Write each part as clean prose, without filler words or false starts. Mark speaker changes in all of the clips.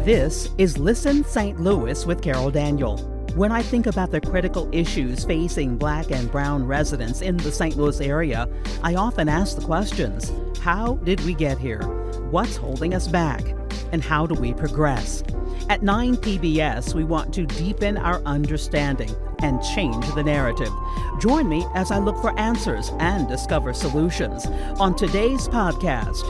Speaker 1: This is Listen St. Louis with Carol Daniel. When I think about the critical issues facing Black and brown residents in the St. Louis area, I often ask the questions: how did we get here? What's holding us back? And how do we progress? At 9 PBS, we want to deepen our understanding and change the narrative. Join me as I look for answers and discover solutions on today's podcast.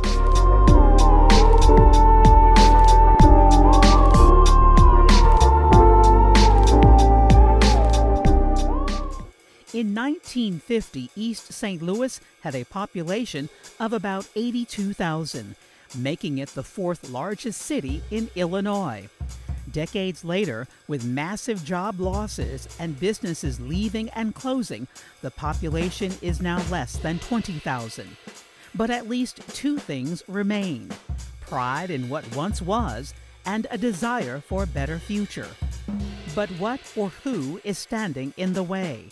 Speaker 1: In 1950, East St. Louis had a population of about 82,000, making it the fourth largest city in Illinois. Decades later, with massive job losses and businesses leaving and closing, the population is now less than 20,000. But at least two things remain: pride in what once was and a desire for a better future. But what or who is standing in the way?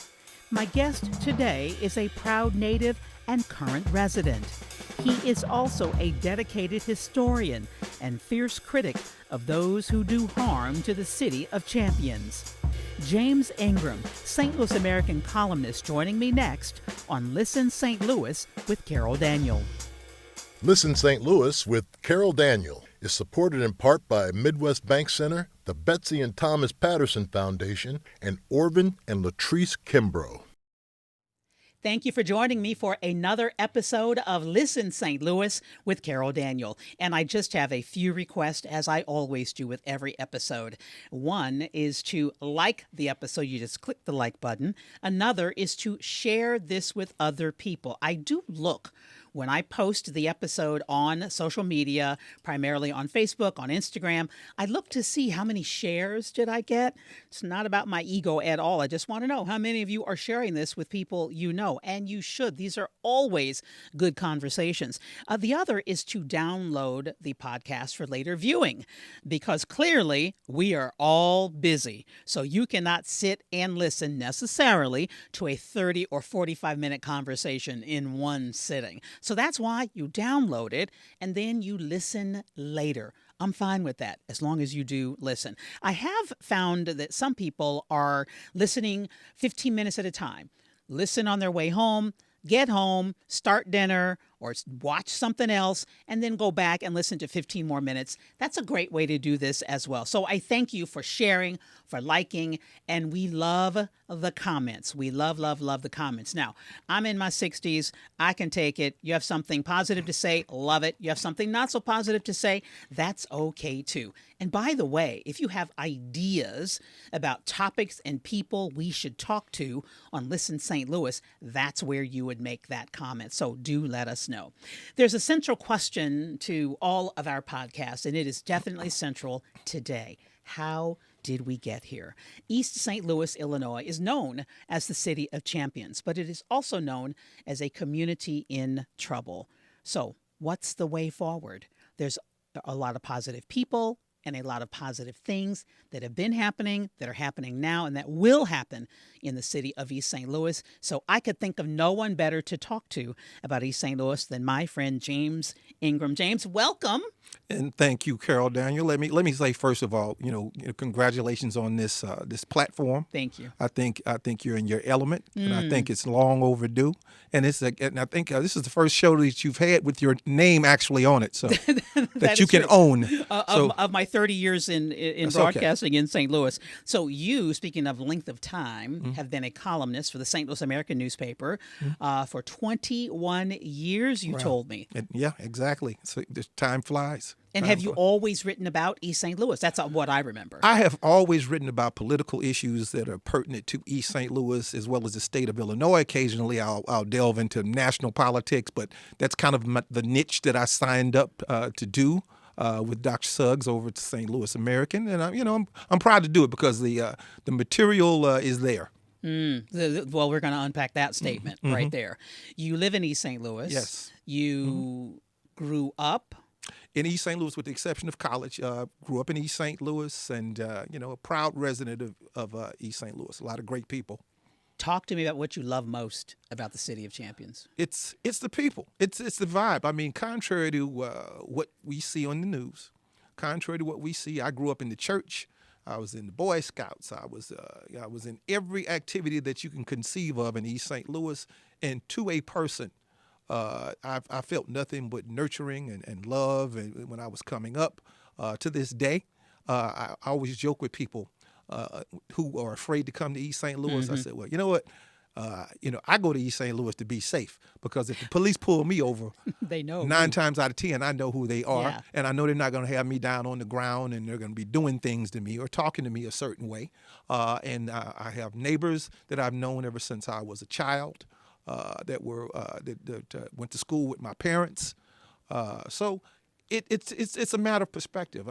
Speaker 1: My guest today is a proud native and current resident. He is also a dedicated historian and fierce critic of those who do harm to the city of champions. James Ingram, St. Louis American columnist, joining me next on Listen St. Louis with Carol Daniel.
Speaker 2: Listen St. Louis with Carol Daniel is supported in part by Midwest Bank Center, the Betsy and Thomas Patterson Foundation, and Orvin and Latrice Kimbrough.
Speaker 1: Thank you for joining me for another episode of Listen St. Louis with Carol Daniel. And I just have a few requests, as I always do with every episode. One is to like the episode. You just click the like button. Another is to share this with other people. I do look when I post the episode on social media, primarily on Facebook, on Instagram. I look to see how many shares did I get. It's not about my ego at all. I just want to know how many of you are sharing this with people you know, and you should. These are always good conversations. The other is to download the podcast for later viewing, because clearly we are all busy. So you cannot sit and listen necessarily to a 30 or 45-minute conversation in one sitting. So that's why you download it and then you listen later. I'm fine with that, as long as you do listen. I have found that some people are listening 15 minutes at a time. Listen on their way home, get home, start dinner, or watch something else, and then go back and listen to 15 more minutes. That's a great way to do this as well. So I thank you for sharing, for liking, and we love the comments. We love the comments. Now, I'm in my 60s. I can take it. You have something positive to say, love it. You have something not so positive to say, that's okay too. And by the way, if you have ideas about topics and people we should talk to on Listen St. Louis, that's where you would make that comment. So do let us know. There's a central question to all of our podcasts, and it is definitely central today. How did we get here? East St. Louis, Illinois is known as the city of champions, but it is also known as a community in trouble. So what's the way forward? There's a lot of positive people and a lot of positive things that have been happening, that are happening now, and that will happen in the city of East St. Louis. So I could think of no one better to talk to about East St. Louis than my friend James Ingram. James, welcome.
Speaker 3: And thank you, Carol Daniel. Let me say first of all, congratulations on this this platform.
Speaker 1: Thank you.
Speaker 3: I think you're in your element, and I think it's long overdue. And and I think this is the first show that you've had with your name actually on it, so that you can
Speaker 1: true.
Speaker 3: Own.
Speaker 1: Of my 30 years in broadcasting in St. Louis. So you, speaking of length of time, have been a columnist for the St. Louis American newspaper for 21 years. You told me.
Speaker 3: Yeah, exactly. So time flies.
Speaker 1: And have you always written about East St. Louis? That's what I remember.
Speaker 3: I have always written about political issues that are pertinent to East St. Louis, as well as the state of Illinois. Occasionally, I'll delve into national politics, but that's kind of the niche that I signed up to do with Dr. Suggs over at the St. Louis American, and I'm proud to do it because the material is there.
Speaker 1: Well, we're going to unpack that statement right there. You live in East St. Louis.
Speaker 3: Yes.
Speaker 1: You grew up
Speaker 3: in East St. Louis, with the exception of college. Grew up in East St. Louis, and a proud resident of East St. Louis. A lot of great people.
Speaker 1: Talk to me about what you love most about the City of Champions.
Speaker 3: It's the people. It's the vibe. I mean, contrary to what we see on the news, contrary to what we see. I grew up in the church. I was in the Boy Scouts. I was in every activity that you can conceive of in East St. Louis. And to a person, I felt nothing but nurturing and love. And when I was coming up, to this day, I always joke with people who are afraid to come to East St. Louis. I said, well, you know what? I go to East St. Louis to be safe, because if the police pull me over,
Speaker 1: they know
Speaker 3: 9 times out of 10, I know who they are.
Speaker 1: Yeah.
Speaker 3: And I know they're not going to have me down on the ground, and they're going to be doing things to me or talking to me a certain way. And I have neighbors that I've known ever since I was a child that went to school with my parents. So it's a matter of perspective.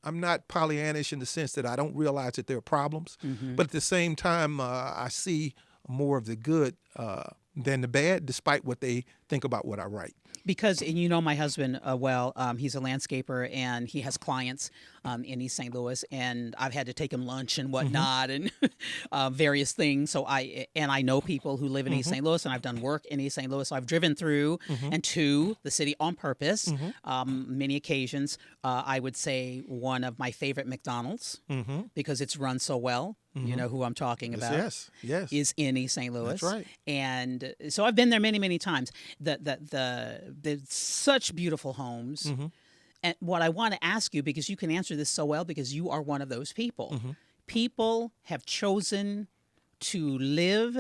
Speaker 3: I'm not Pollyannish in the sense that I don't realize that there are problems, but at the same time, I see more of the good than the bad, despite what they think about what I write.
Speaker 1: Because, and you know my husband well, he's a landscaper, and he has clients in East St. Louis, and I've had to take him lunch and whatnot, and various things. So I know people who live in East St. Louis, and I've done work in East St. Louis. So I've driven through and to the city on purpose, many occasions. I would say one of my favorite McDonald's, because it's run so well. You know who I'm talking about.
Speaker 3: Yes.
Speaker 1: Is in East St. Louis.
Speaker 3: That's right.
Speaker 1: And so I've been there many, many times. The such beautiful homes. And what I want to ask you, because you can answer this so well, because you are one of those people. People have chosen to live,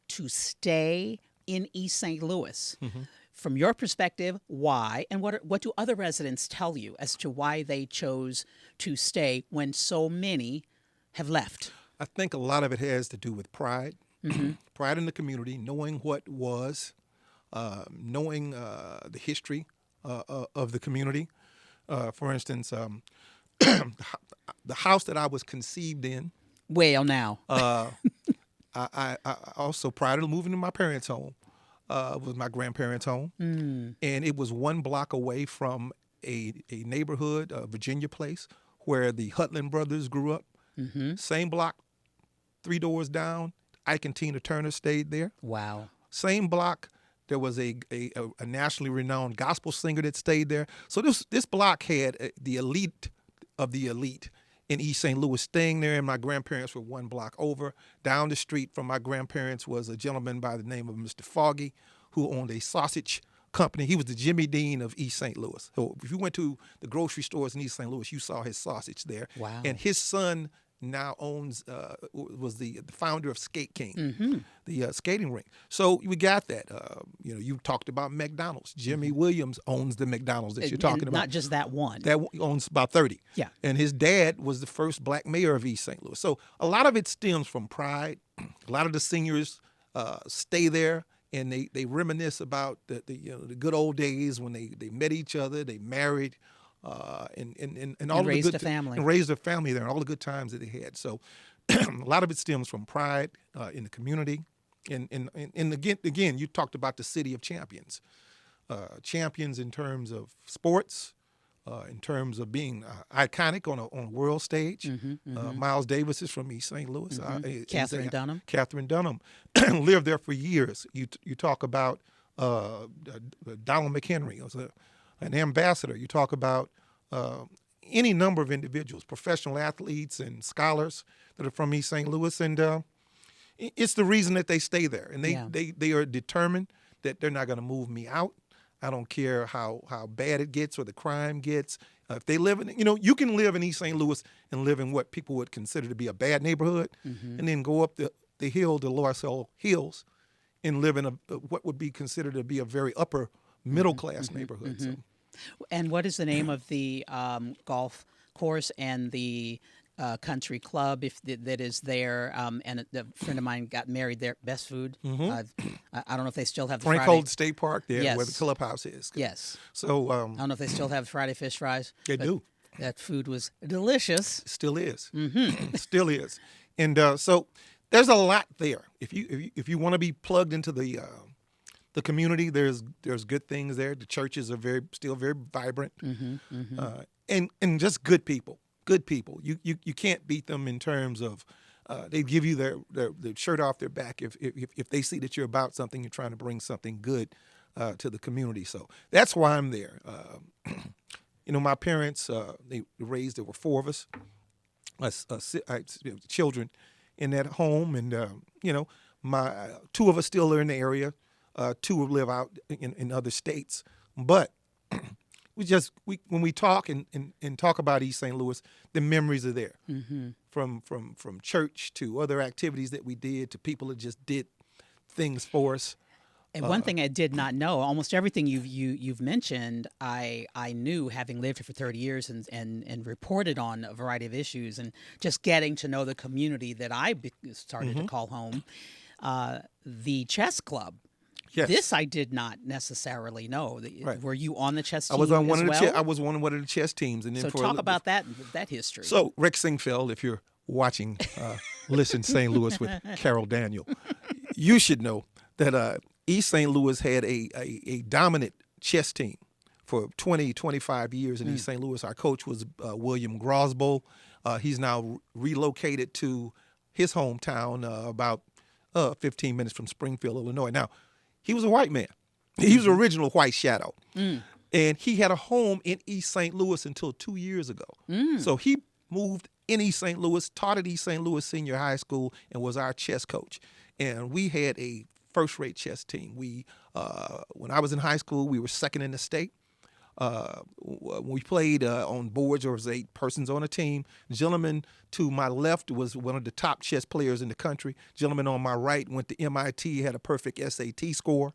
Speaker 1: to stay in East St. Louis. From your perspective, why? And what do other residents tell you as to why they chose to stay when so many have left?
Speaker 3: I think a lot of it has to do with pride, pride in the community, knowing what was, knowing the history of the community. For instance, the house that I was conceived in.
Speaker 1: Well, now.
Speaker 3: I also, prior to moving to my parents' home, was my grandparents' home. And it was 1 block away from a neighborhood, Virginia Place, where the Hutland brothers grew up. Same block, 3 doors down, Ike and Tina Turner stayed there.
Speaker 1: Wow.
Speaker 3: Same block, there was a nationally renowned gospel singer that stayed there. So this block had the elite of the elite in East St. Louis staying there, and my grandparents were 1 block over. Down the street from my grandparents was a gentleman by the name of Mr. Foggy, who owned a sausage company. He was the Jimmy Dean of East St. Louis. So if you went to the grocery stores in East St. Louis, you saw his sausage there.
Speaker 1: Wow.
Speaker 3: And his son now was the founder of Skate King, the skating rink. So we got that. You talked about McDonald's. Jimmy Williams owns the McDonald's that you're talking about.
Speaker 1: Not just that one.
Speaker 3: That owns about 30.
Speaker 1: Yeah.
Speaker 3: And his dad was the first black mayor of East St. Louis. So a lot of it stems from pride. A lot of the seniors stay there, and they reminisce about the good old days when they met each other, they married, and all
Speaker 1: raised
Speaker 3: the good
Speaker 1: a family.
Speaker 3: and raised a family there, and all the good times that they had. So a lot of it stems from pride in the community, and again, you talked about the city of champions, champions in terms of sports, in terms of being iconic on a world stage. Miles Davis is from East St. Louis.
Speaker 1: Catherine Dunham.
Speaker 3: Catherine Dunham lived there for years. You talk about Donald McHenry was an ambassador. You talk about any number of individuals, professional athletes and scholars that are from East St. Louis, and it's the reason that they stay there, and they are determined that they're not going to move me out. I don't care how bad it gets or the crime gets. If they live in, you can live in East St. Louis and live in what people would consider to be a bad neighborhood, and then go up the hill, the Lower Seoul Hills, and live in what would be considered to be a very upper middle class neighborhood. So.
Speaker 1: And what is the name of the golf course and the country club that is there? And a friend of mine got married there. Best Food. I don't know if they still have the
Speaker 3: Frank
Speaker 1: Friday.
Speaker 3: Holt State Park there,
Speaker 1: Yes.
Speaker 3: where the clubhouse is.
Speaker 1: Yes.
Speaker 3: So
Speaker 1: I don't know if they still have Friday fish fries.
Speaker 3: They do.
Speaker 1: That food was delicious.
Speaker 3: Still is. Still is. And so there's a lot there. If you want to be plugged into the community, there's good things there. The churches are still very vibrant, and just good people. Good people. You can't beat them in terms of they give you their shirt off their back if they see that you're about something, you're trying to bring something good to the community. So that's why I'm there. my parents, there were four of us, children in that home. And, my two of us still are in the area. Two live out in other states. But when we talk and talk about East St. Louis, the memories are there.
Speaker 1: Mm-hmm.
Speaker 3: From church to other activities that we did to people that just did things for us.
Speaker 1: And one thing I did not know, almost everything you've mentioned, I knew, having lived here for 30 years and reported on a variety of issues, and just getting to know the community that I started to call home, the chess club.
Speaker 3: Yes.
Speaker 1: This I did not necessarily know.
Speaker 3: Right.
Speaker 1: Were you on the chess team?
Speaker 3: I was on one
Speaker 1: as
Speaker 3: of
Speaker 1: well?
Speaker 3: I was on one of the chess teams, and then
Speaker 1: So talk about that history.
Speaker 3: So Rick Singfeld, if you're watching, listen, St. Louis with Carol Daniel, you should know that East St. Louis had a dominant chess team for 20, 25 years in East St. Louis. Our coach was William Grosbo. He's now relocated to his hometown about 15 minutes from Springfield, Illinois. Now, he was a white man. He was an original white shadow. And he had a home in East St. Louis until 2 years ago. So he moved in East St. Louis, taught at East St. Louis Senior High School, and was our chess coach. And we had a first-rate chess team. When I was in high school, we were second in the state. We played on boards. There was 8 persons on a team. Gentleman to my left was one of the top chess players in the country. Gentleman on my right went to MIT, had a perfect SAT score.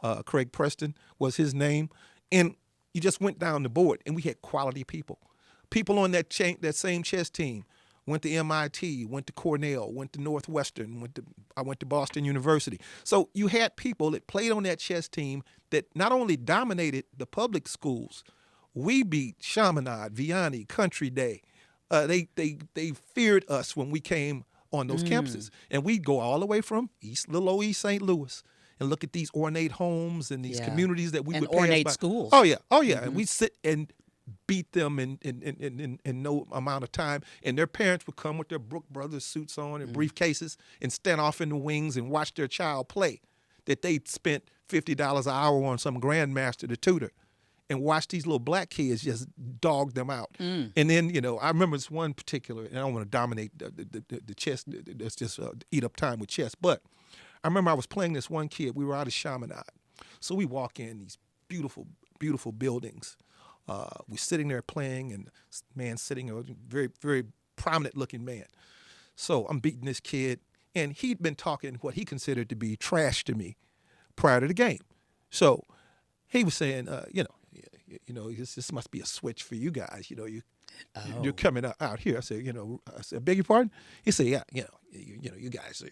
Speaker 1: Wow.
Speaker 3: Craig Preston was his name. And you just went down the board, and we had quality people. People on that same chess team went to MIT, went to Cornell, went to Northwestern, I went to Boston University. So you had people that played on that chess team that not only dominated the public schools, we beat Chaminade, Vianney, Country Day. They feared us when we came on those campuses. And we'd go all the way from little old East St. Louis and look at these ornate homes and these communities that we would pass by.
Speaker 1: Ornate schools.
Speaker 3: Oh, yeah. And we'd sit and beat them in no amount of time. And their parents would come with their Brook Brothers suits on and briefcases and stand off in the wings and watch their child play that they'd spent $50 an hour on some grandmaster to tutor, and watch these little black kids just dog them out. And then, I remember this one particular, and I don't want to dominate the chess, let's just eat up time with chess, but I remember I was playing this one kid. We were out of Chaminade. So we walk in these beautiful, beautiful buildings. We're sitting there playing, and this man sitting, a very, very prominent-looking man. So I'm beating this kid, and he'd been talking what he considered to be trash to me prior to the game. So he was saying, this must be a switch for you guys. You're coming out here. I said, beg your pardon? He said, yeah, you guys are,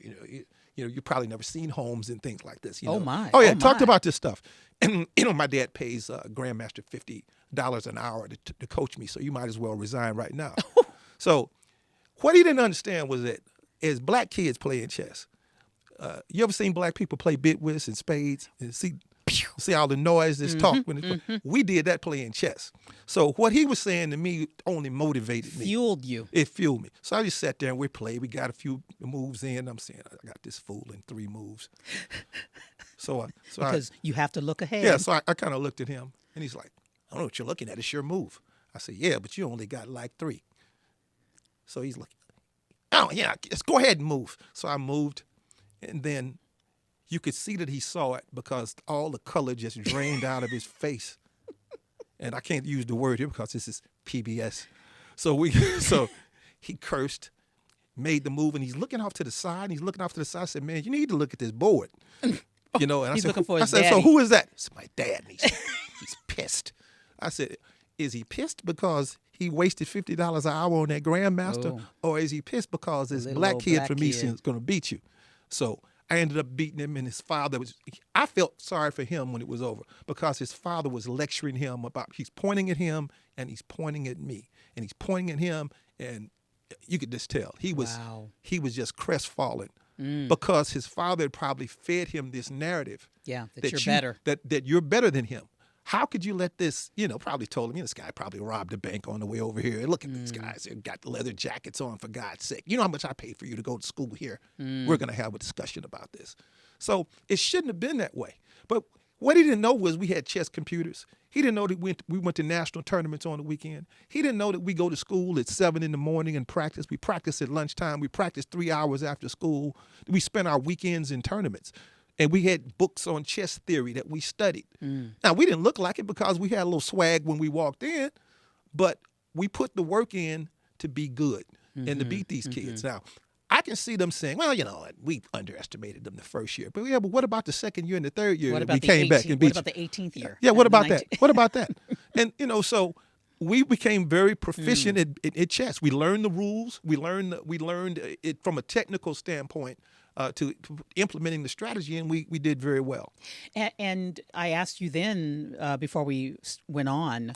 Speaker 3: you probably never seen homes and things like this.
Speaker 1: Oh my!
Speaker 3: Oh yeah, talked about this stuff, and my dad pays grandmaster $50 an hour to coach me, so you might as well resign right now. So, what he didn't understand was that as black kids playing chess, you ever seen black people play bid whist and spades and see all the noise that's talk when it's we did that playing chess. So what he was saying to me only motivated me.
Speaker 1: Fueled you.
Speaker 3: It fueled me. So I just sat there and we played. We got a few moves in. I'm saying, I got this fool in 3 moves.
Speaker 1: Because you have to look ahead.
Speaker 3: Yeah, so I kind of looked at him, and he's like, I don't know what you're looking at. It's your move. I said, yeah, but you only got like 3. So he's like, oh, yeah, let's go ahead and move. So I moved, and then you could see that he saw it because all the color just drained out of his face. And I can't use the word here because this is PBS. So he cursed, made the move, and he's looking off to the side. I said, man, you need to look at this board. And
Speaker 1: He's looking for his
Speaker 3: daddy.
Speaker 1: daddy.
Speaker 3: So who is that? It's my dad. And he's pissed. I said, is he pissed because he wasted $50 an hour on that grandmaster? Or is he pissed because this black kid from Easton is going to beat you? So I ended up beating him, and his father I felt sorry for him when it was over because his father was lecturing him he's pointing at him and he's pointing at me and he's pointing at him, and you could just tell he was just crestfallen because his father had probably fed him this narrative.
Speaker 1: Yeah, that you're better.
Speaker 3: That you're better than him. How could you let this, probably told him, this guy probably robbed a bank on the way over here. Look at these guys. They've got leather jackets on, for God's sake. You know how much I paid for you to go to school here? We're going to have a discussion about this. So it shouldn't have been that way. But What he didn't know was we had chess computers. He didn't know that we went to national tournaments on the weekend. He didn't know that we go to school at 7 in the morning and practice. We practice at lunchtime. We practice 3 hours after school. We spent our weekends in tournaments. And we had books on chess theory that we studied. Now, we didn't look like it because we had a little swag when we walked in, but we put the work in to be good and to beat these kids. Now, I can see them saying, well, we underestimated them the first year. But but what about the second year and the third year?
Speaker 1: What about
Speaker 3: we
Speaker 1: the
Speaker 3: came back and beat
Speaker 1: What about the 18th year?
Speaker 3: Yeah, what about that? What about that? And, so we became very proficient at chess. We learned the rules. We learned it from a technical standpoint to implementing the strategy, and we did very well.
Speaker 1: And I asked you then, before we went on,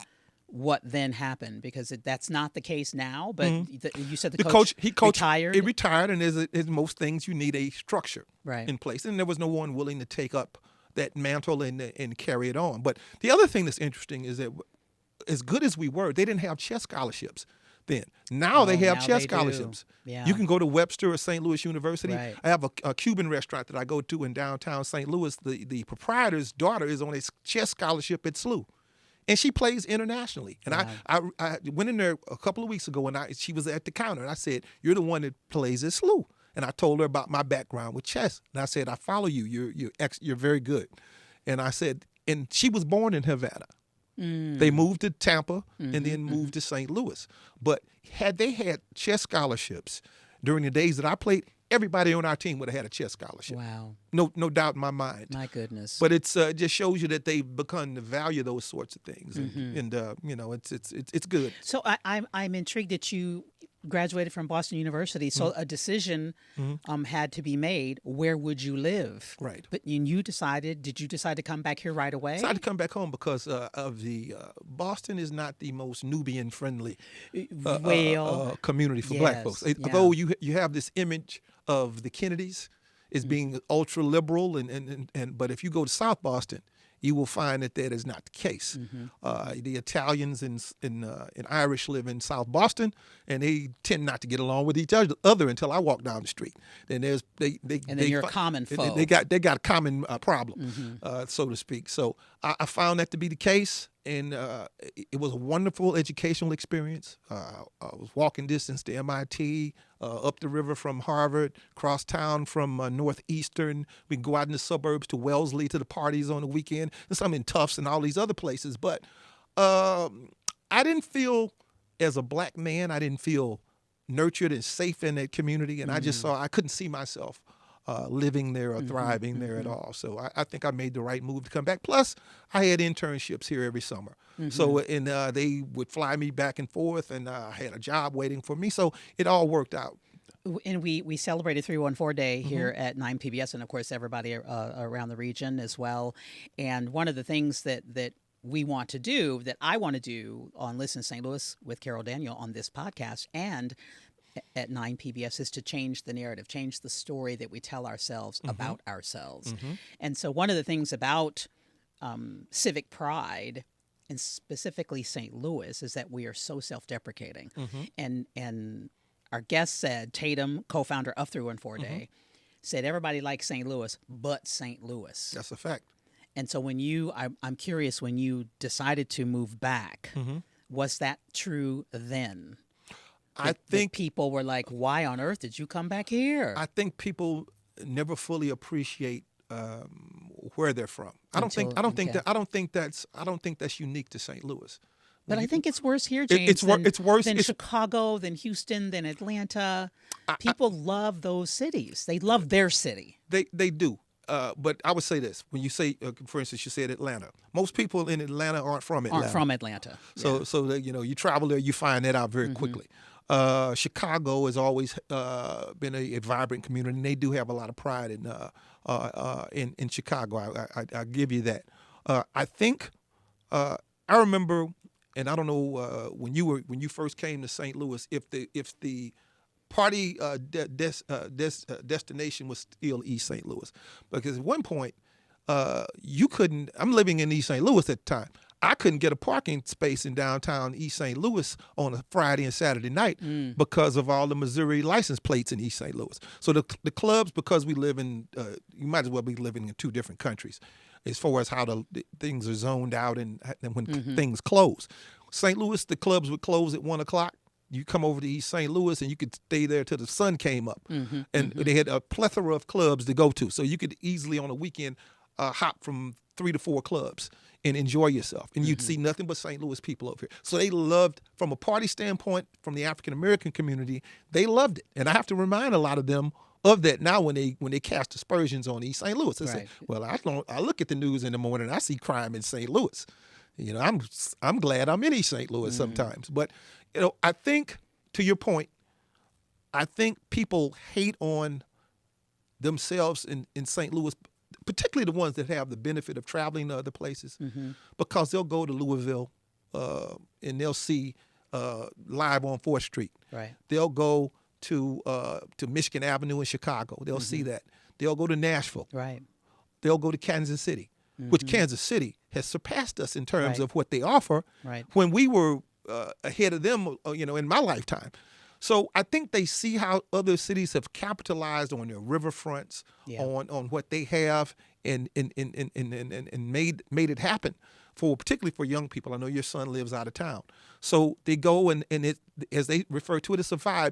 Speaker 1: what then happened, because that's not the case now. But you said the coach retired.
Speaker 3: He retired, and as most things, you need a structure in place, and there was no one willing to take up that mantle and carry it on. But the other thing that's interesting is that, as good as we were, they didn't have chess scholarships then. Now they have chess scholarships.
Speaker 1: Yeah.
Speaker 3: You can go to Webster or St. Louis University.
Speaker 1: Right.
Speaker 3: I have a Cuban restaurant that I go to in downtown St. Louis. The proprietor's daughter is on a chess scholarship at SLU. And she plays internationally. And I went in there a couple of weeks ago, and she was at the counter, and I said, "You're the one that plays at SLU." And I told her about my background with chess. And I said, "I follow you. You're very good." And I said, and she was born in Havana. They moved to Tampa and then moved to St. Louis. But had they had chess scholarships during the days that I played, everybody on our team would have had a chess scholarship.
Speaker 1: Wow.
Speaker 3: No doubt in my mind.
Speaker 1: My goodness.
Speaker 3: But it just shows you that they've begun to value those sorts of things, and it's good.
Speaker 1: So I'm intrigued that you graduated from Boston University. So a decision had to be made. Where would you live?
Speaker 3: Right.
Speaker 1: But did you decide to come back here right away?
Speaker 3: I decided to come back home because of the Boston is not the most Nubian friendly community for black folks. Although you have this image of the Kennedys as being ultra liberal, but if you go to South Boston, you will find that is not the case. The Italians and Irish live in South Boston, and they tend not to get along with each other until I walk down the street. Then
Speaker 1: you're a common foe.
Speaker 3: They got a common problem, so to speak. So I found that to be the case, and it was a wonderful educational experience. I was walking distance to MIT, up the river from Harvard, cross town from Northeastern. We can go out in the suburbs to Wellesley to the parties on the weekend, and some in Tufts and all these other places. But I didn't feel, as a black man, I didn't feel nurtured and safe in that community, and I just saw I couldn't see myself living there or thriving there at all. So I think I made the right move to come back. Plus, I had internships here every summer. So they would fly me back and forth, and I had a job waiting for me. So it all worked out.
Speaker 1: And we celebrated 314 Day here at 9 PBS, and of course everybody around the region as well. And one of the things that we want to do, that I want to do on Listen St. Louis with Carol Daniel on this podcast and at 9 PBS, is to change the narrative, change the story that we tell ourselves about ourselves. And so one of the things about civic pride, and specifically St. Louis, is that we are so self-deprecating. And our guest said, Tatum, co-founder of 314 Day, said everybody likes St. Louis, but St. Louis.
Speaker 3: That's a fact.
Speaker 1: And so I'm curious, when you decided to move back, was that true then? I think people were like, "Why on earth did you come back here?" I
Speaker 3: think people never fully appreciate where they're from. I don't think that's unique to St. Louis.
Speaker 1: But I think it's worse here, James.
Speaker 3: It's worse
Speaker 1: than Chicago, than Houston, than Atlanta. People love those cities. They love their city.
Speaker 3: They do. But I would say this: when you say, for instance, you said Atlanta, most people in Atlanta aren't from Atlanta. So you travel there, you find that out very quickly. Chicago has always been a vibrant community, and they do have a lot of pride in Chicago. I give you that. I think I remember, and I don't know when you first came to St. Louis, if the party destination was still East St. Louis, because at one point you couldn't. I'm living in East St. Louis at the time. I couldn't get a parking space in downtown East St. Louis on a Friday and Saturday night because of all the Missouri license plates in East St. Louis. So the clubs, because we live in, you might as well be living in two different countries. as far as how things are zoned out and when things close. St. Louis, the clubs would close at 1 o'clock. You come over to East St. Louis and you could stay there till the sun came up. And they had a plethora of clubs to go to. So you could easily on a weekend hop from 3 to 4 clubs and enjoy yourself. And you'd see nothing but St. Louis people over here. So they loved, from a party standpoint, from the African-American community, they loved it. And I have to remind a lot of them of that now when they cast aspersions on East St. Louis. They say, well, I look at the news in the morning and I see crime in St. Louis. You know, I'm glad I'm in East St. Louis sometimes. But, you know, I think, to your point, I think people hate on themselves in St. Louis, particularly the ones that have the benefit of traveling to other places, because they'll go to Louisville and they'll see Live on 4th Street.
Speaker 1: Right.
Speaker 3: They'll go to Michigan Avenue in Chicago. They'll see that. They'll go to Nashville.
Speaker 1: Right.
Speaker 3: They'll go to Kansas City, which Kansas City has surpassed us in terms of what they offer when we were ahead of them, you know, in my lifetime. So I think they see how other cities have capitalized on their riverfronts, on what they have, and made it happen particularly for young people. I know your son lives out of town, so they go and it, as they refer to it, it's a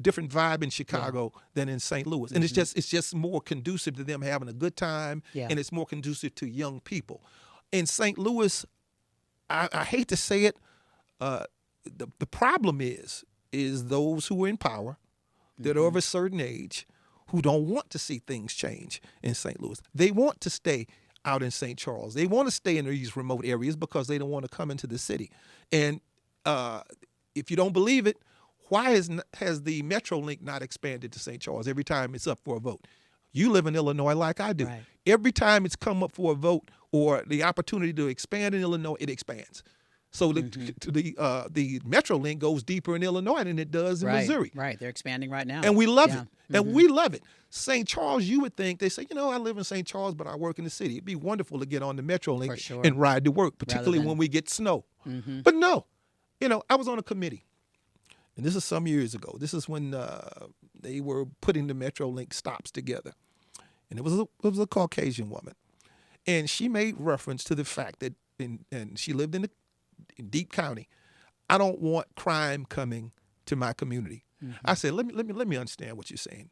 Speaker 3: different vibe in Chicago than in St. Louis, and it's just more conducive to them having a good time, and it's more conducive to young people. In St. Louis, I hate to say it, the problem is those who are in power that are of a certain age who don't want to see things change in St. Louis. They want to stay out in St. Charles. They want to stay in these remote areas because they don't want to come into the city. And if you don't believe it, why has the Metrolink not expanded to St. Charles every time it's up for a vote? You live in Illinois like I do.
Speaker 1: Right.
Speaker 3: Every time it's come up for a vote or the opportunity to expand in Illinois, it expands. So the Metrolink goes deeper in Illinois than it does in Missouri.
Speaker 1: Right, they're expanding right now.
Speaker 3: And we love it. And we love it. St. Charles, you would think, they say, you know, I live in St. Charles, but I work in the city. It'd be wonderful to get on the Metrolink and ride to work, particularly when we get snow. But no, you know, I was on a committee, and this is some years ago. This is when they were putting the Metrolink stops together. And it was a Caucasian woman. And she made reference to the fact that, and she lived in Deep County, I don't want crime coming to my community. I said, let me understand what you're saying.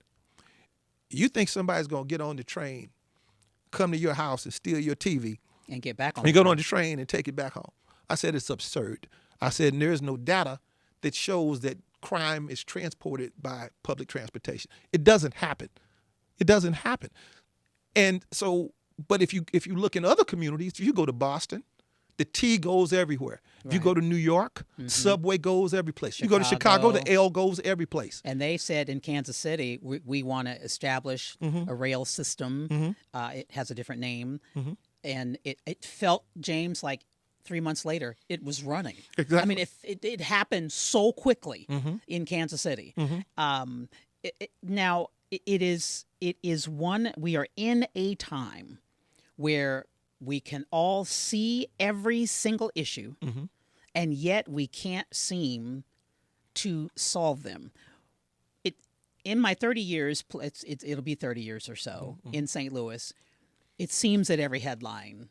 Speaker 3: You think somebody's gonna get on the train, come to your house and steal your TV,
Speaker 1: and get back on?
Speaker 3: And go on the train and take it back home? I said it's absurd. I said, and there's no data that shows that crime is transported by public transportation. It doesn't happen. It doesn't happen. And so, but if you look in other communities, if you go to Boston, the T goes everywhere. If you go to New York, subway goes every place. You go to Chicago, the L goes every place.
Speaker 1: And they said in Kansas City, we want to establish a rail system. It has a different name. And it felt, James, like 3 months later, it was running.
Speaker 3: Exactly.
Speaker 1: I mean, it happened so quickly in Kansas City. Now, it is one, we are in a time where we can all see every single issue, and yet we can't seem to solve them. In my 30 years, it'll be 30 years or so in St. Louis, it seems that every headline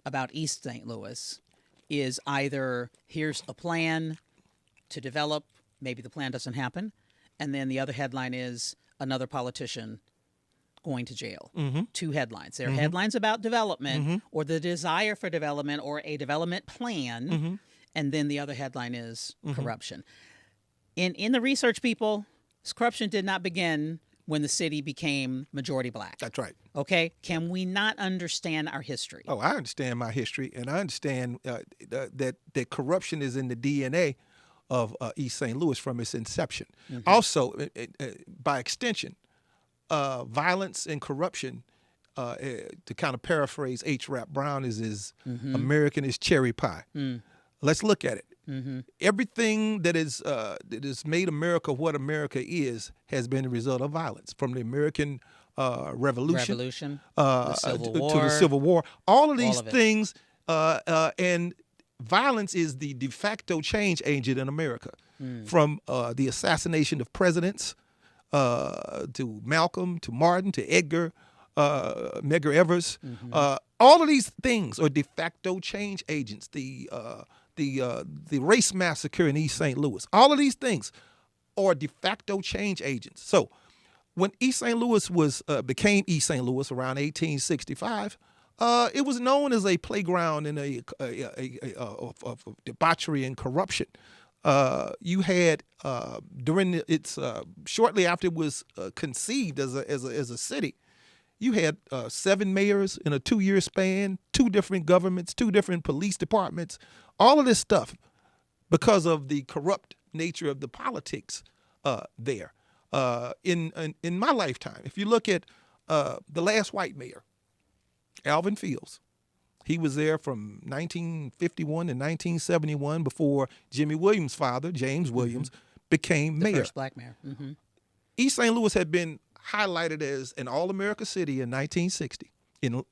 Speaker 1: about East St. Louis is either here's a plan to develop, maybe the plan doesn't happen, and then the other headline is another politician going to jail. 2 headlines. There are headlines about development or the desire for development or a development plan, and then the other headline is corruption. In the research, people, corruption did not begin when the city became majority black.
Speaker 3: That's right.
Speaker 1: Okay? Can we not understand our history?
Speaker 3: Oh, I understand my history, and I understand that corruption is in the DNA of East St. Louis from its inception. Also, by extension, violence and corruption, to kind of paraphrase H. Rap Brown, is American as cherry pie. Let's look at it. Everything that is made America what America is has been a result of violence, from the American Revolution
Speaker 1: the Civil War,
Speaker 3: to the Civil War. All of these things, and violence is the de facto change agent in America, from the assassination of presidents, to Malcolm, to Martin, to Edgar, Medgar Evers. All of these things are de facto change agents. The race massacre in East St. Louis. All of these things are de facto change agents. So when East St. Louis became East St. Louis around 1865, it was known as a playground in of debauchery and corruption. You had during its shortly after it was conceived as a city, you had 7 mayors in a 2-year span, 2 different governments, 2 different police departments, all of this stuff because of the corrupt nature of the politics there. In my lifetime, if you look at the last white mayor, Alvin Fields, he was there from 1951 to 1971 before Jimmy Williams' father, James Williams, became mayor.
Speaker 1: The first black mayor.
Speaker 3: East St. Louis had been highlighted as an all-America city in 1960, in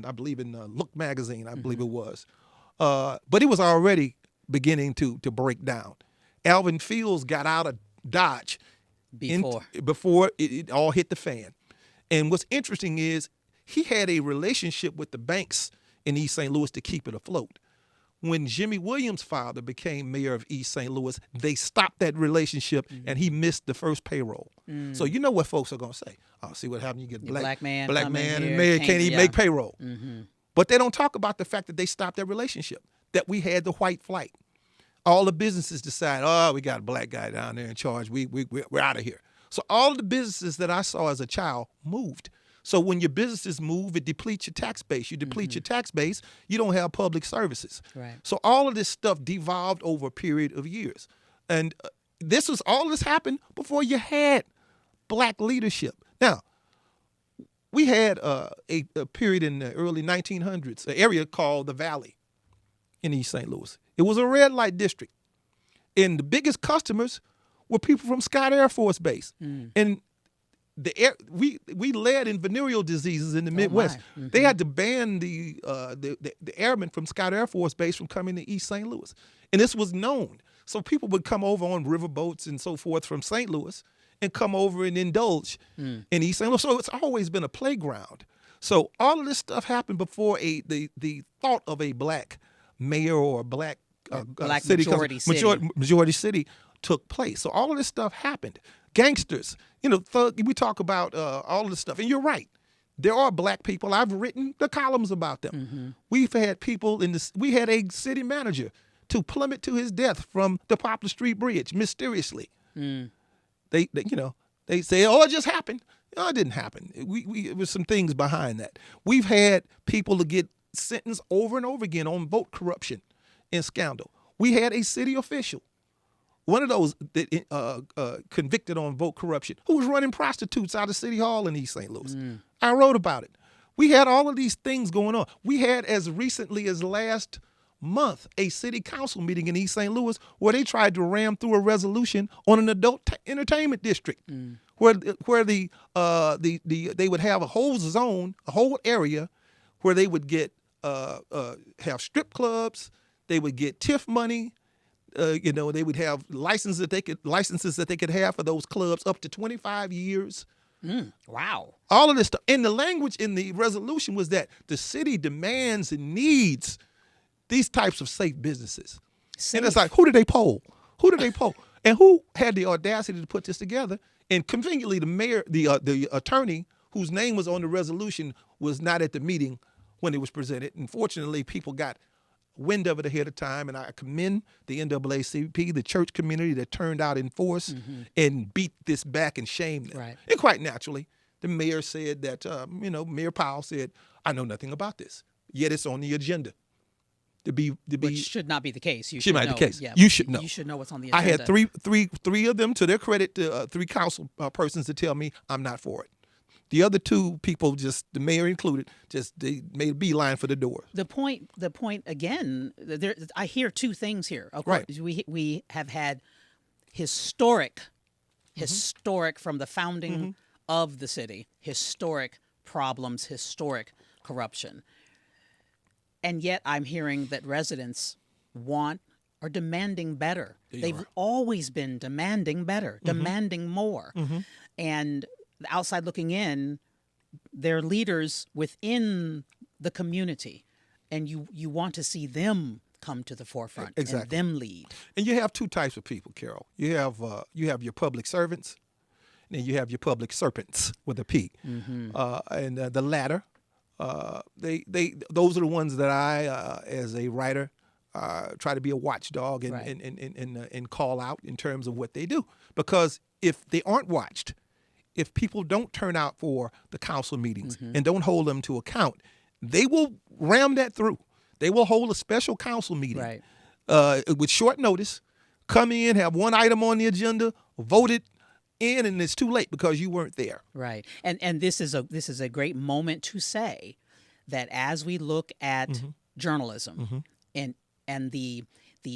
Speaker 3: I believe in Look magazine, I believe it was, but it was already beginning to break down. Alvin Fields got out of Dodge before it all hit the fan, and what's interesting is he had a relationship with the banks in East St. Louis to keep it afloat. When Jimmy Williams' father became mayor of East St. Louis, they stopped that relationship, and he missed the first payroll. So you know what folks are going to say. Oh, see what happened? You get black man and mayor can't even make payroll. But they don't talk about the fact that they stopped that relationship, that we had the white flight. All the businesses decide, oh, we got a black guy down there in charge. We're out of here. So all of the businesses that I saw as a child moved. So when your businesses move, it depletes your tax base. You deplete your tax base, you don't have public services.
Speaker 1: Right.
Speaker 3: So all of this stuff devolved over a period of years. And all this happened before you had black leadership. Now, we had a period in the early 1900s, an area called the Valley in East St. Louis. It was a red light district. And the biggest customers were people from Scott Air Force Base. And we led in venereal diseases in the Midwest. They had to ban the airmen from Scott Air Force Base from coming to East St. Louis. And this was known. So people would come over on riverboats and so forth from St. Louis and come over and indulge in East St. Louis. So it's always been a playground. So all of this stuff happened before the thought of a black mayor or a black city, majority city took place. So all of this stuff happened. Gangsters, we talk about all of this stuff. And you're right. There are black people. I've written the columns about them. We've had people we had a city manager to plummet to his death from the Poplar Street Bridge mysteriously. They say, oh, it just happened. No, it didn't happen. It was some things behind that. We've had people to get sentenced over and over again on vote corruption and scandal. We had a city official, one of those that convicted on vote corruption, who was running prostitutes out of City Hall in East St. Louis. I wrote about it. We had all of these things going on. We had, as recently as last month, a city council meeting in East St. Louis where they tried to ram through a resolution on an adult entertainment district, where they would have a whole zone, a whole area where they would get have strip clubs, they would get TIF money. They would have licenses that they could have for those clubs up to 25 years.
Speaker 1: Wow.
Speaker 3: All of this stuff. And the language in the resolution was that the city demands and needs these types of safe businesses. And it's like, who did they poll? And who had the audacity to put this together? And conveniently, the mayor, the attorney whose name was on the resolution was not at the meeting when it was presented. And fortunately, people got wind of it ahead of time, and I commend the NAACP, the church community that turned out in force and beat this back and shamed them.
Speaker 1: Right.
Speaker 3: And quite naturally, the mayor said that, Mayor Powell said, I know nothing about this, yet it's on the agenda.
Speaker 1: Which should not be the case. You
Speaker 3: should not
Speaker 1: know.
Speaker 3: be the case.
Speaker 1: Yeah,
Speaker 3: you should know.
Speaker 1: You should know what's on the agenda.
Speaker 3: I had three of them, to their credit, 3 council persons to tell me I'm not for it. The other 2 people, just the mayor included, they made a beeline for the door.
Speaker 1: The point again, I hear 2 things here. Of course,
Speaker 3: Right.
Speaker 1: We have had historic from the founding of the city, historic problems, historic corruption. And yet I'm hearing that residents are demanding better. They've always been demanding better, demanding more. And the outside looking in, they're leaders within the community, and you want to see them come to the forefront
Speaker 3: Exactly.
Speaker 1: and them lead.
Speaker 3: And you have two types of people, Carol. You have your public servants, and you have your public serpents with a P. And the latter, those are the ones that I, as a writer, try to be a watchdog and,
Speaker 1: Right.
Speaker 3: and call out in terms of what they do. Because if they aren't watched, if people don't turn out for the council meetings and don't hold them to account, they will ram that through. They will hold a special council meeting
Speaker 1: Right.
Speaker 3: with short notice, come in, have one item on the agenda, vote it in, and it's too late because you weren't there.
Speaker 1: Right. And this is a great moment to say that as we look at journalism and the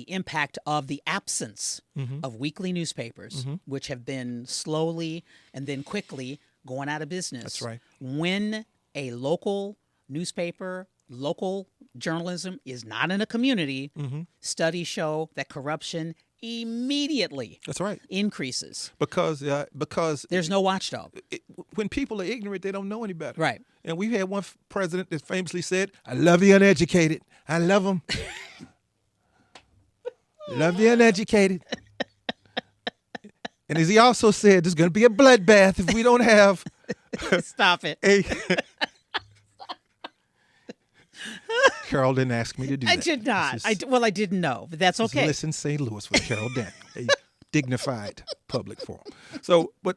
Speaker 1: impact of the absence of weekly newspapers, which have been slowly and then quickly going out of business.
Speaker 3: That's right.
Speaker 1: When a local newspaper, local journalism is not in a community, studies show that corruption immediately
Speaker 3: That's right.
Speaker 1: increases.
Speaker 3: Because
Speaker 1: There's no watchdog.
Speaker 3: when people are ignorant, they don't know any better.
Speaker 1: Right.
Speaker 3: And we had one president that famously said, "I love the uneducated. I love them. Love the uneducated." And as he also said, there's going to be a bloodbath if we don't have
Speaker 1: Stop it.
Speaker 3: a. Carol didn't ask me to do that.
Speaker 1: I did not.
Speaker 3: This is-
Speaker 1: I didn't know, but that's
Speaker 3: this is
Speaker 1: okay.
Speaker 3: Listen St. Louis with Carol Daniel, a dignified public forum. So, but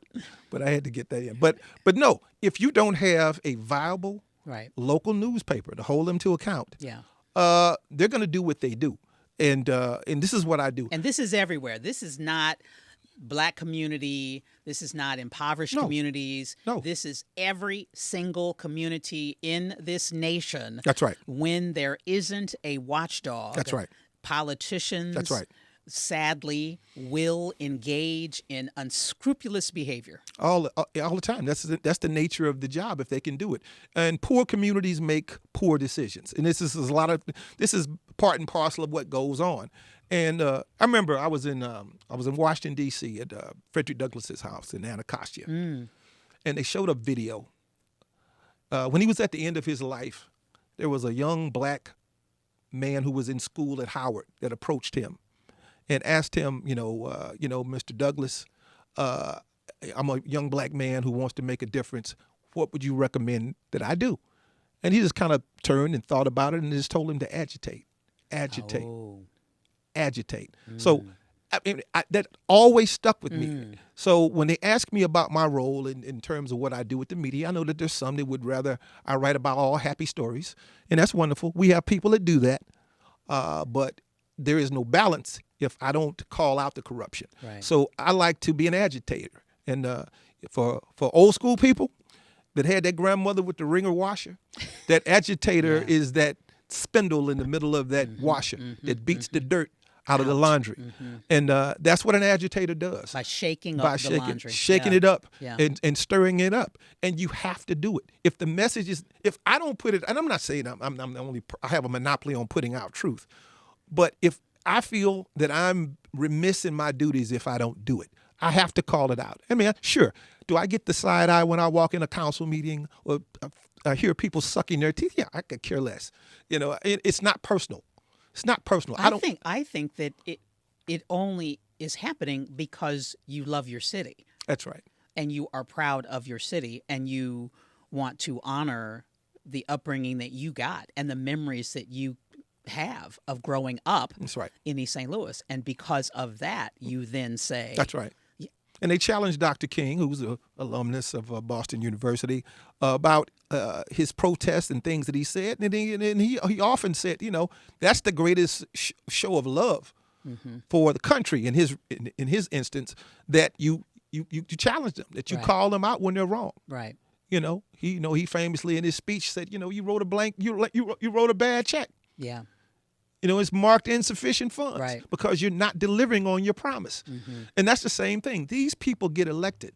Speaker 3: I had to get that in. But no, if you don't have a viable
Speaker 1: Right.
Speaker 3: local newspaper to hold them to account,
Speaker 1: Yeah.
Speaker 3: they're going to do what they do. And this is what I do.
Speaker 1: And this is everywhere. This is not Black community. This is not impoverished
Speaker 3: No.
Speaker 1: communities.
Speaker 3: No.
Speaker 1: This is every single community in this nation.
Speaker 3: That's right.
Speaker 1: When there isn't a watchdog.
Speaker 3: That's right.
Speaker 1: Politicians.
Speaker 3: That's right.
Speaker 1: Sadly, will engage in unscrupulous behavior.
Speaker 3: All the time. That's the nature of the job if they can do it. And poor communities make poor decisions. And this is part and parcel of what goes on. And I remember I was in Washington D.C. at Frederick Douglass's house in Anacostia, and they showed a video. When he was at the end of his life, there was a young Black man who was in school at Howard that approached him and asked him, Mr. Douglass, I'm a young Black man who wants to make a difference. What would you recommend that I do? And he just kind of turned and thought about it and just told him to agitate.
Speaker 1: Oh.
Speaker 3: Agitate. So I mean, that always stuck with me. So when they ask me about my role in terms of what I do with the media, I know that there's some that would rather I write about all happy stories, and that's wonderful. We have people that do that, but there is no balance if I don't call out the corruption.
Speaker 1: Right.
Speaker 3: So I like to be an agitator, and for old school people that had that grandmother with the wringer washer, that agitator is that spindle in the middle of that washer that beats the dirt out of the laundry. And that's what an agitator does.
Speaker 1: By shaking up the laundry.
Speaker 3: Shaking
Speaker 1: Yeah.
Speaker 3: it up
Speaker 1: Yeah.
Speaker 3: and stirring it up. And you have to do it. If the message is, if I don't put it, and I'm not saying I'm the only, I have a monopoly on putting out truth, but if I feel that I'm remiss in my duties if I don't do it, I have to call it out. I mean, sure, do I get the side eye when I walk in a council meeting or I hear people sucking their teeth? Yeah, I could care less. It's not personal. It's not personal.
Speaker 1: I think that it only is happening because you love your city
Speaker 3: That's right.
Speaker 1: and you are proud of your city and you want to honor the upbringing that you got and the memories that you have of growing up
Speaker 3: That's right.
Speaker 1: in East St. Louis. And because of that, you then say,
Speaker 3: That's right. And they challenged Dr. King, who's an alumnus of Boston University, about his protests and things that he said. And he often said, that's the greatest show of love for the country. In his instance, that you challenge them, that you
Speaker 1: Right.
Speaker 3: call them out when they're wrong.
Speaker 1: right,
Speaker 3: He famously in his speech said, you wrote you wrote a bad check.
Speaker 1: yeah,
Speaker 3: It's marked insufficient funds
Speaker 1: Right.
Speaker 3: because you're not delivering on your promise. And that's the same thing. These people get elected.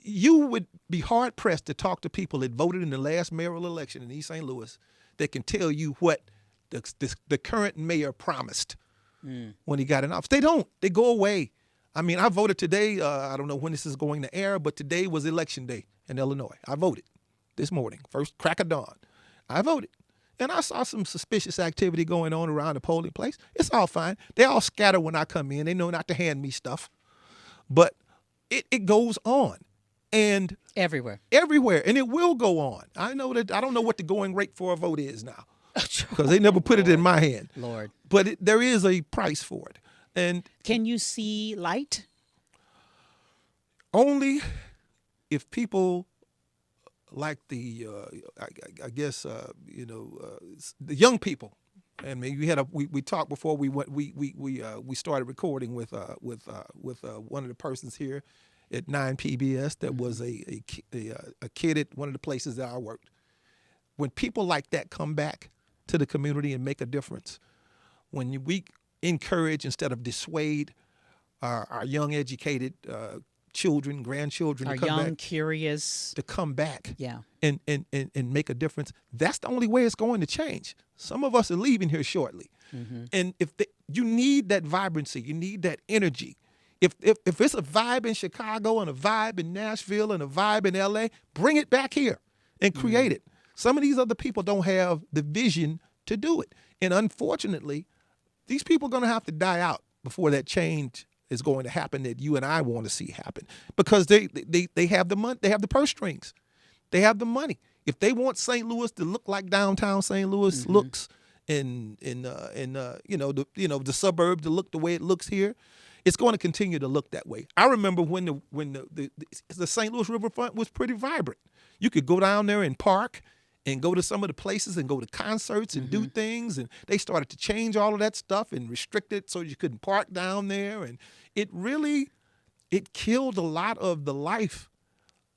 Speaker 3: You would be hard pressed to talk to people that voted in the last mayoral election in East St. Louis that can tell you what the current mayor promised when he got in office. They don't. They go away. I mean, I voted today. I don't know when this is going to air, but today was election day in Illinois. I voted. this morning, first crack of dawn. I voted. And I saw some suspicious activity going on around the polling place. It's all fine. They all scatter when I come in. They know not to hand me stuff. But it goes on. And
Speaker 1: everywhere.
Speaker 3: And it will go on. I don't know what the going rate for a vote is now because they never put it in my hand.
Speaker 1: Lord.
Speaker 3: But there is a price for it. And
Speaker 1: can you see light?
Speaker 3: Only if people like the young people. And we talked before we started recording with one of the persons here at 9 PBS that was a kid at one of the places that I worked. When people like that come back to the community and make a difference, when we encourage instead of dissuade our young educated children, grandchildren,
Speaker 1: our
Speaker 3: to come
Speaker 1: young,
Speaker 3: back,
Speaker 1: curious,
Speaker 3: to come back,
Speaker 1: yeah,
Speaker 3: and make a difference. That's the only way it's going to change. Some of us are leaving here shortly, and you need that vibrancy, you need that energy. If it's a vibe in Chicago and a vibe in Nashville and a vibe in LA, bring it back here and create it. Some of these other people don't have the vision to do it, and unfortunately, these people are going to have to die out before that change is going to happen that you and I want to see happen, because they have the money, they have the purse strings, they have the money. If they want St. Louis to look like downtown St. Louis looks, the suburb to look the way it looks here, it's going to continue to look that way. I remember when the St. Louis riverfront was pretty vibrant. You could go down there and park and go to some of the places and go to concerts and do things. And they started to change all of that stuff and restrict it so you couldn't park down there. And it killed a lot of the life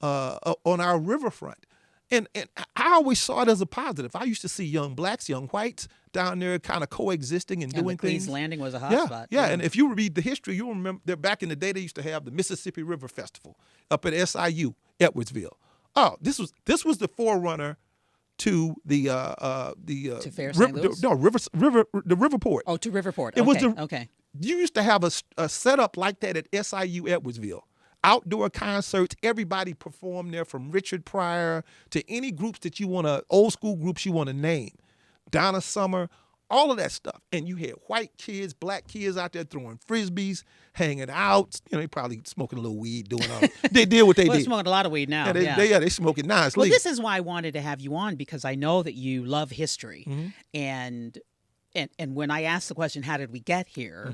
Speaker 3: on our riverfront. And I always saw it as a positive. I used to see young blacks, young whites down there kind of coexisting and doing things.
Speaker 1: Queens Landing was a hot spot.
Speaker 3: Yeah, and if you read the history, you'll remember that back in the day they used to have the Mississippi River Festival up at SIU, Edwardsville. Oh, this was the forerunner to the
Speaker 1: to Fair St. Louis?
Speaker 3: the Riverport.
Speaker 1: Oh, to Riverport.
Speaker 3: It was
Speaker 1: okay.
Speaker 3: You used to have a setup like that at SIU Edwardsville. Outdoor concerts, everybody performed there from Richard Pryor to any groups that you want to, old school groups you want to name. Donna Summer, all of that stuff. And you had white kids, black kids out there throwing frisbees, hanging out. They probably smoking a little weed, doing all. They did what they did.
Speaker 1: They're smoking a lot of weed now.
Speaker 3: They smoking now.
Speaker 1: Well, this is why I wanted to have you on, because I know that you love history. And when I asked the question, how did we get here?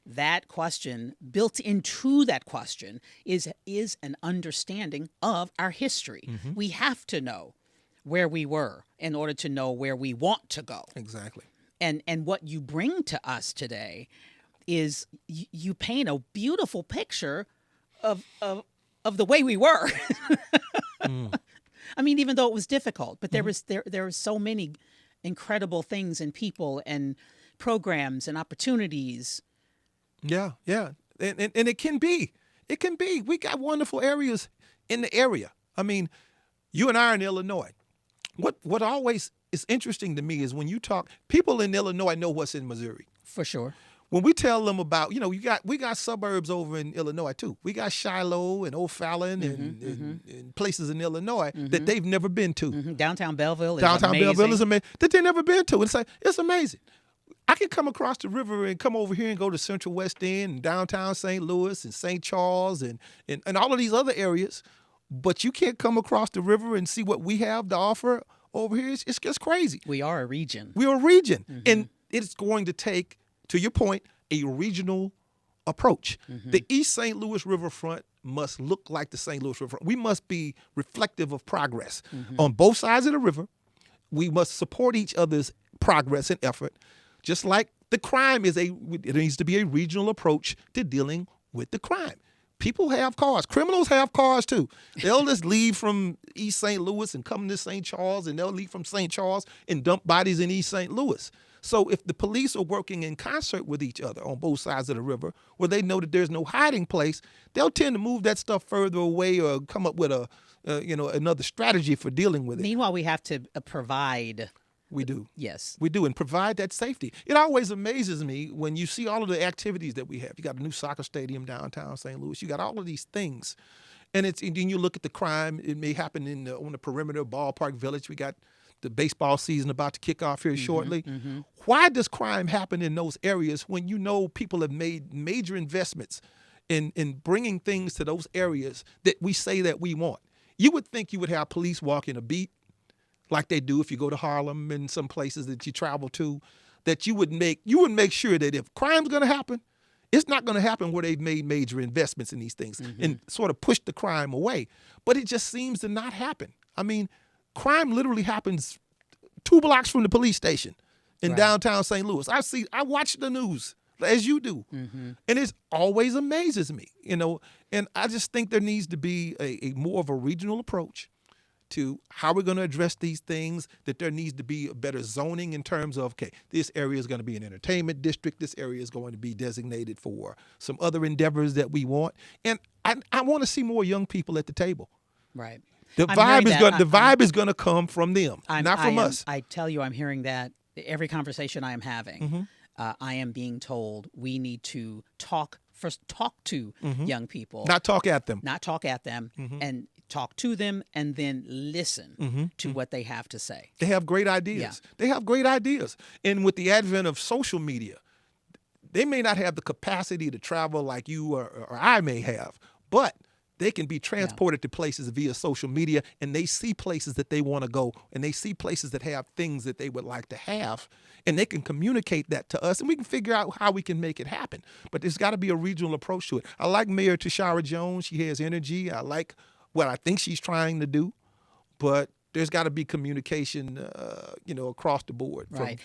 Speaker 1: That question, built into that question, is an understanding of our history. We have to know where we were in order to know where we want to go.
Speaker 3: Exactly.
Speaker 1: And what you bring to us today is you paint a beautiful picture of the way we were. I mean, even though it was difficult, but there were so many incredible things and people and programs and opportunities.
Speaker 3: Yeah. And it can be. We got wonderful areas in the area. I mean, you and I are in Illinois. What always is interesting to me is when you talk, people in Illinois know what's in Missouri.
Speaker 1: For sure.
Speaker 3: When we tell them about, we got suburbs over in Illinois too. We got Shiloh and O'Fallon and places in Illinois that they've never been to.
Speaker 1: Downtown Belleville is
Speaker 3: amazing. That they've never been to. It's amazing. I can come across the river and come over here and go to Central West End and downtown St. Louis and St. Charles and all of these other areas, but you can't come across the river and see what we have to offer over here. It's just crazy.
Speaker 1: We are a region.
Speaker 3: We're a region. And it's going to take, to your point, a regional approach. The East St. Louis riverfront must look like the St. Louis riverfront. We must be reflective of progress on both sides of the river. We must support each other's progress and effort. Just like the crime it needs to be a regional approach to dealing with the crime. People have cars. Criminals have cars too. They'll just leave from East St. Louis and come to St. Charles, and they'll leave from St. Charles and dump bodies in East St. Louis. So if the police are working in concert with each other on both sides of the river, where they know that there's no hiding place, they'll tend to move that stuff further away or come up with another strategy for dealing with it.
Speaker 1: Meanwhile, we have to provide.
Speaker 3: We do.
Speaker 1: Yes.
Speaker 3: We do, and provide that safety. It always amazes me when you see all of the activities that we have. You got a new soccer stadium downtown St. Louis. You got all of these things. And then you look at the crime. It may happen on the perimeter of Ballpark Village. We got the baseball season about to kick off here shortly. Why does crime happen in those areas when you know people have made major investments in bringing things to those areas that we say that we want? You would think you would have police walking a beat like they do if you go to Harlem and some places that you travel to, that you would make sure that if crime's going to happen, it's not going to happen where they've made major investments in these things and sort of push the crime away. But it just seems to not happen. I mean, crime literally happens 2 blocks from the police station in downtown St. Louis. I watch the news as you do, and it always amazes me, and I just think there needs to be a more of a regional approach to how we're going to address these things, that there needs to be a better zoning in terms of, okay, this area is going to be an entertainment district, this area is going to be designated for some other endeavors that we want. And I want to see more young people at the table.
Speaker 1: Right.
Speaker 3: The vibe is going to come from them, not from us.
Speaker 1: I tell you, I'm hearing that every conversation I am having. I am being told we need to talk to young people.
Speaker 3: Not talk at them.
Speaker 1: And talk to them and then listen to what they have to say.
Speaker 3: They have great ideas.
Speaker 1: Yeah.
Speaker 3: They have great ideas. And with the advent of social media, they may not have the capacity to travel like you or I may have, but they can be transported to places via social media, and they see places that they want to go, and they see places that have things that they would like to have, and they can communicate that to us, and we can figure out how we can make it happen. But there's got to be a regional approach to it. I like Mayor Tashara Jones. She has energy. I like what I think she's trying to do, but there's got to be communication, across the board.
Speaker 1: Right.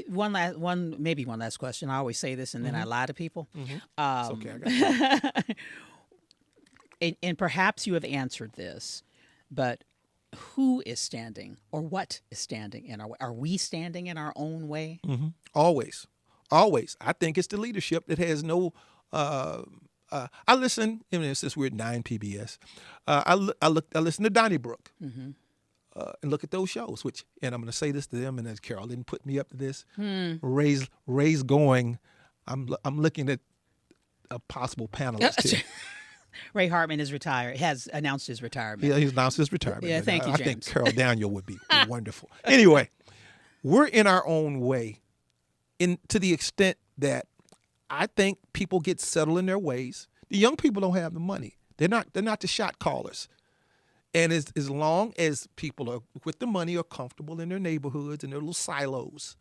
Speaker 1: One last question. I always say this, and then I lie to people.
Speaker 3: It's okay. I got you.
Speaker 1: And perhaps you have answered this, but who is standing or what is standing in our way? Are we standing in our own way?
Speaker 3: Always. I think it's the leadership that has no. I listen. Since we're at 9 PBS, I listen to Donnybrook and look at those shows. And I'm going to say this to them, and as Carol didn't put me up to this, Ray's going. I'm looking at a possible panelist here.
Speaker 1: Ray Hartman is retired. Has announced his retirement.
Speaker 3: Yeah, he's announced his retirement.
Speaker 1: Yeah, thank you, James.
Speaker 3: I think Carol Daniel would be wonderful. Anyway, we're in our own way, to the extent that I think people get settled in their ways. The young people don't have the money. They're not the shot callers. And as long as people are with the money are comfortable in their neighborhoods and their little silos,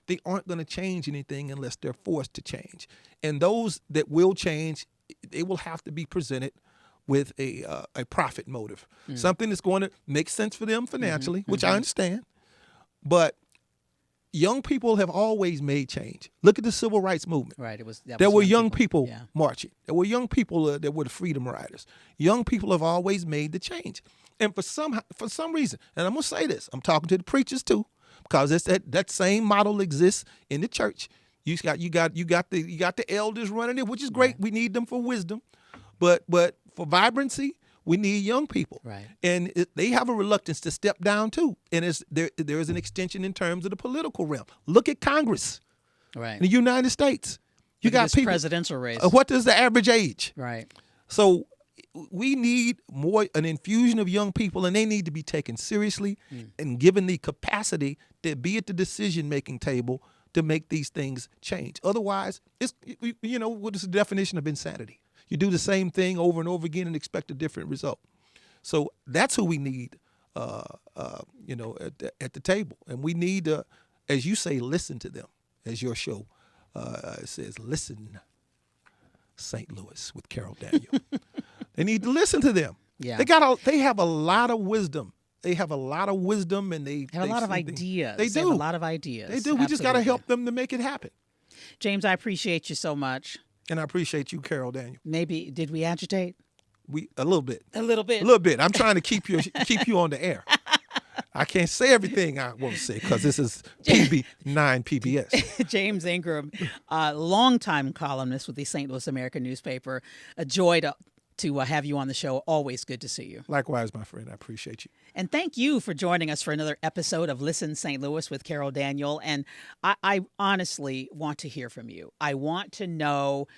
Speaker 3: they aren't going to change anything unless they're forced to change. And those that will change, they will have to be presented with a profit motive, something that's going to make sense for them financially, which I understand. But young people have always made change. Look at the civil rights movement.
Speaker 1: Right.
Speaker 3: There were young people marching. There were young people that were the freedom riders. Young people have always made the change. And for some reason, and I'm going to say this, I'm talking to the preachers too, because it's that same model exists in the church. You got the elders running it, which is great. We need them for wisdom, but for vibrancy, we need young people.
Speaker 1: Right.
Speaker 3: And they have a reluctance to step down too. And there is an extension in terms of the political realm. Look at Congress,
Speaker 1: right?
Speaker 3: In the United States, you got people.
Speaker 1: Presidential race.
Speaker 3: What is the average age?
Speaker 1: Right.
Speaker 3: So we need an infusion of young people, and they need to be taken seriously and given the capacity to be at the decision-making table to make these things change. Otherwise, what is the definition of insanity? You do the same thing over and over again and expect a different result. So that's who we need, at the table. And we need to, as you say, listen to them, as your show says, listen, St. Louis with Carol Daniel. They need to listen to them.
Speaker 1: Yeah.
Speaker 3: They have a lot of wisdom. They have a lot of wisdom, and they
Speaker 1: have a lot of ideas.
Speaker 3: They do.
Speaker 1: They have a lot of ideas.
Speaker 3: They do. We just got to help them to make it happen.
Speaker 1: James, I appreciate you so much.
Speaker 3: And I appreciate you, Carol Daniel.
Speaker 1: Maybe did we agitate?
Speaker 3: A little bit.
Speaker 1: A little bit.
Speaker 3: A little bit. I'm trying to keep you on the air. I can't say everything I want to say because this is 9 PBS.
Speaker 1: James Ingram, longtime columnist with the St. Louis American newspaper. A joy to have you on the show. Always good to see you.
Speaker 3: Likewise, my friend. I appreciate you.
Speaker 1: And thank you for joining us for another episode of Listen St. Louis with Carol Daniel. And I honestly want to hear from you. I want to know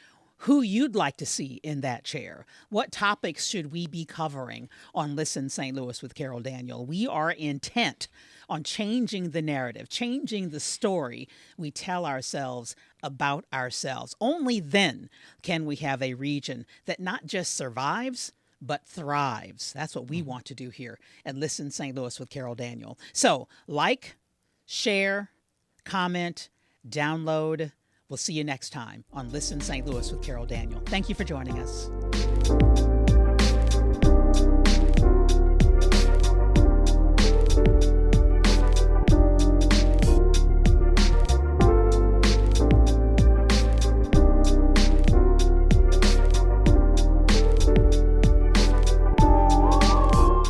Speaker 1: who you'd like to see in that chair. What topics should we be covering on Listen St. Louis with Carol Daniel? We are intent on changing the narrative, changing the story we tell ourselves about ourselves. Only then can we have a region that not just survives, but thrives. That's what we want to do here at Listen St. Louis with Carol Daniel. So like, share, comment, download. We'll see you next time on Listen St. Louis with Carol Daniel. Thank you for joining us.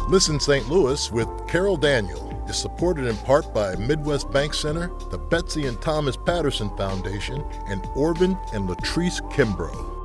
Speaker 2: Listen St. Louis with Carol Daniel is supported in part by Midwest Bank Center, the Betsy and Thomas Patterson Foundation, and Orvin and Latrice Kimbrough.